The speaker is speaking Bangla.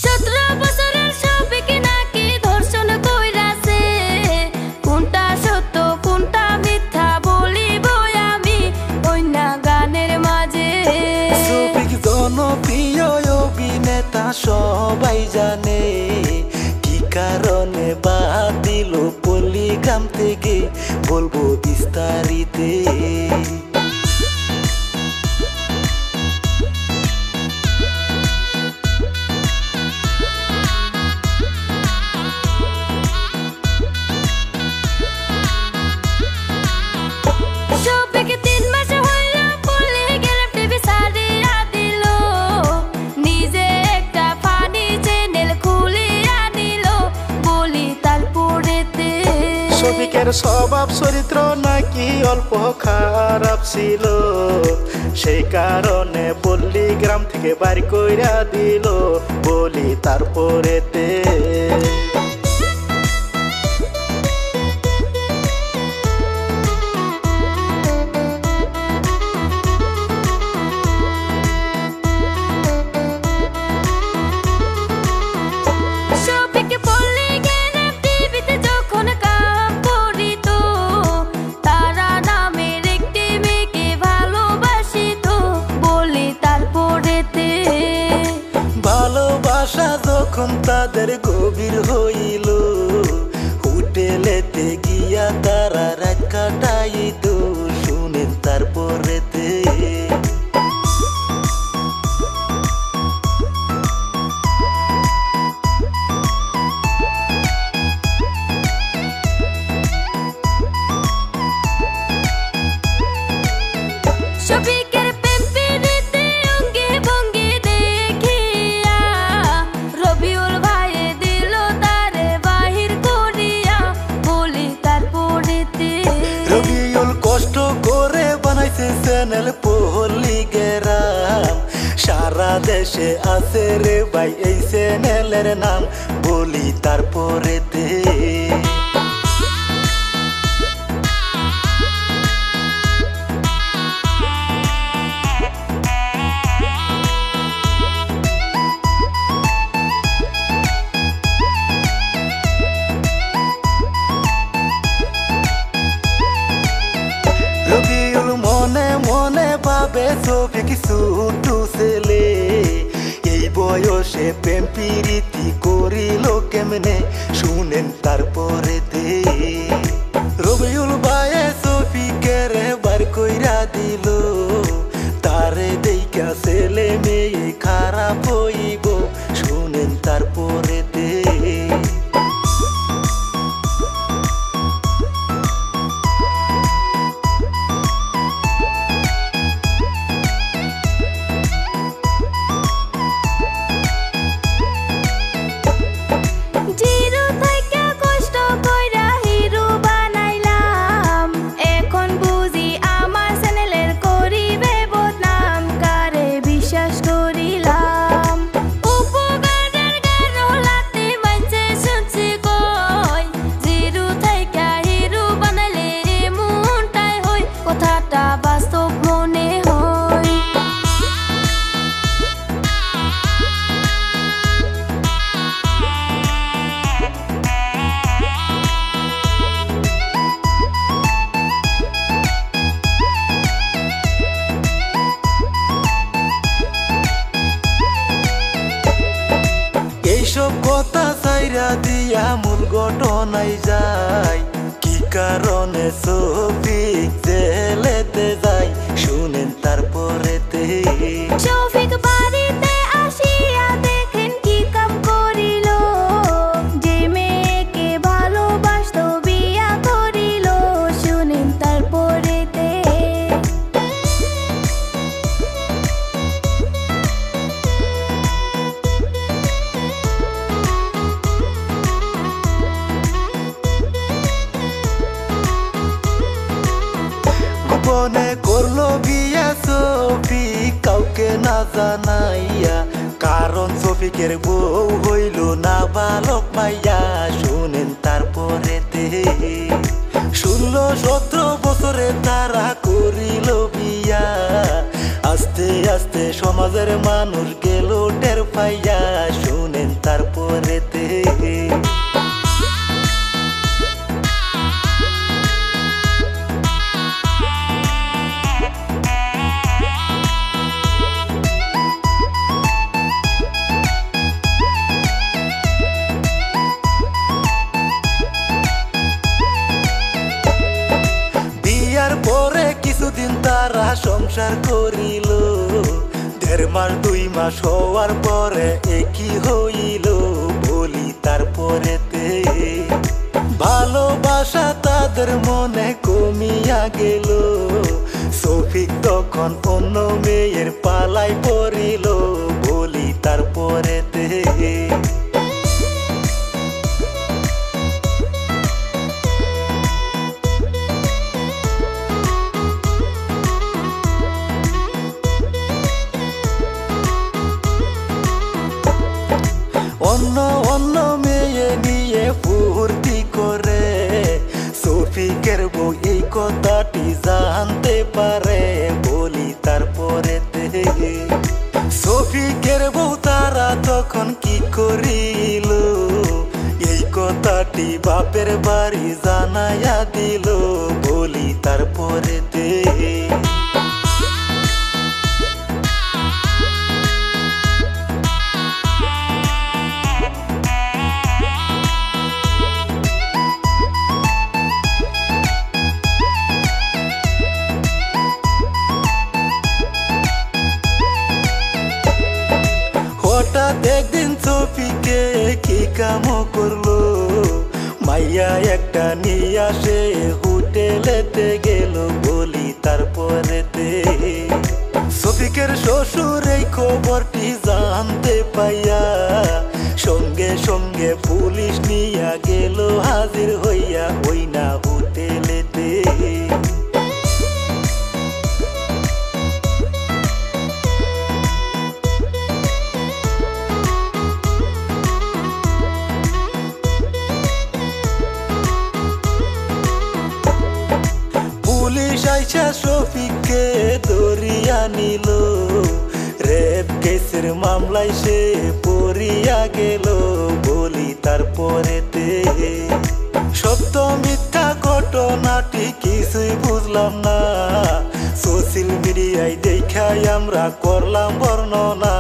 17 বছরের শফিক নাকি ধর্ষণ কইরাছে, কোনটা সত্য কোনটা মিথ্যা বলিব আমি কইনা গানের মাঝে। শফিক জনপ্রিয় অভিনেতা সবাই জানে, কি কারণে বাদ দিল পল্লীগ্রাম থেকে বলবো বিস্তারিতে। শফিক 3 মাস হইল পল্লীগ্রাম টিভি ছাড়িয়া দিল, নিজে একটা ফানি চ্যানেল খুলিয়া নিল বলি তারপরেতে। শফিকের স্বভাব চরিত্র নাকি অল্প খারাপ ছিল, সেই কারণে পল্লীগ্রাম থেকে বাড়ি কইরা দিল বলি তারপরেতে। শফিক পল্লীগ্রাম টিভিতে যখন কাম করিত, তারা নামের একটি মেয়েকে ভালোবাসিত বলি তারপরেতে। ভালোবাসা যখন তাদের গভীর হইল, হোটেলেতে গিয়া তারা রাত কাটাইত শুনেন তারপরেতে। শফিকের প্রেম প্রীতিতে অঙ্গে ভঙ্গি দেখিয়া রবিউল ভাইয়ে দিল তারে বাহির করিয়া বলি তারপরেতে। রবিউল কষ্ট করে বানাইছে চ্যানেল পল্লীগ্রাম, সারা দেশে আছে রে ভাই এই চ্যানেলের নাম বলি তারপরেতে। রবিউল মনে মনে ভাবে শফিক ছোট ছেলে, এই বয়সে প্রেম প্রীতি করিল কেমনে শুনেন তারপরেতে। রবিউল ভাইয়ে শফিকের বার কইরা দিল, তারে দেইখা ছেলে মেয়ে খারাপ হইব শুনেন তারপরেতে। জিরো থেকে কষ্ট কইরা হিরো বানাইলাম, এখন বুঝি আমার চ্যানেলের করিবে বদনাম, কারে বিশ্বাস করিলাম। উপকারের গান হলাতে মানছে শুনছি কই, জিরো থেকে হিরো বানাইলে এমনটাই হয়, কথাটা বাস্তব মনে হয়। এইসব কথা চাইরা দিয়া মূল ঘটনায় যায়, কি কারণে শফিক জেলেতে যায় শুনেন তারপরেতে। শফিক বাড়িতে আসিয়া দেখেন কি কাম করিল, যে মেয়েকে ভালোবাসতো বিয়া করিল শুনেন তারপরেতে। গোপনে করলো বিয়া শফিক কাউকে না জানাইয়া, কারণ শফিকের বউ হইল না বালক মাইয়া শুনেন তারপরেতে। 16-17 বছরে তারা করিল বিয়া, আস্তে আস্তে সমাজের মানুষ গেল টের পাইয়া শুনেন সংসার করিল, 1.5 মাস 2 মাস হওয়ার পরে একই হইল, বলি তারপরেতে ভালোবাসা তাদের মনে কমিয়া গেল। শফিক তখন অন্য মেয়ের পালায় পড়িল, বলি তারপরেতে অন্য অন্য মেয়ে নিয়ে ফুর্তি করে। শফিকের বউ এই কথাটি জানতে পারে, বলি তারপরেতে শফিকের বউ তারা তখন কি করিল, এই কথাটি বাপের বাড়ি জানাইয়া দিল, বলি তারপরেতে হঠাৎ একদিন শফিকে কি কাম করলো, মাইয়া একটা নিয়ে আসে হোটেলেতে গেল, বলি তারপরেতে শফিকের শ্বশুর এই খবরটি জানতে পাইয়া সঙ্গে সঙ্গে পুলিশ নিয়া গেল, হাজির হইয়া ওই না হোটেলেতে পুলিশ আইসা শফিককে ধরিয়া নিল, রেপ কেসের মামলায় সে পড়িয়া গেল, বলি তারপরেতে সত্য মিথ্যা ঘটনাটি কিছুই বুঝলাম না, সোশ্যাল মিডিয়ায় দেখাই আমরা করলাম বর্ণনা,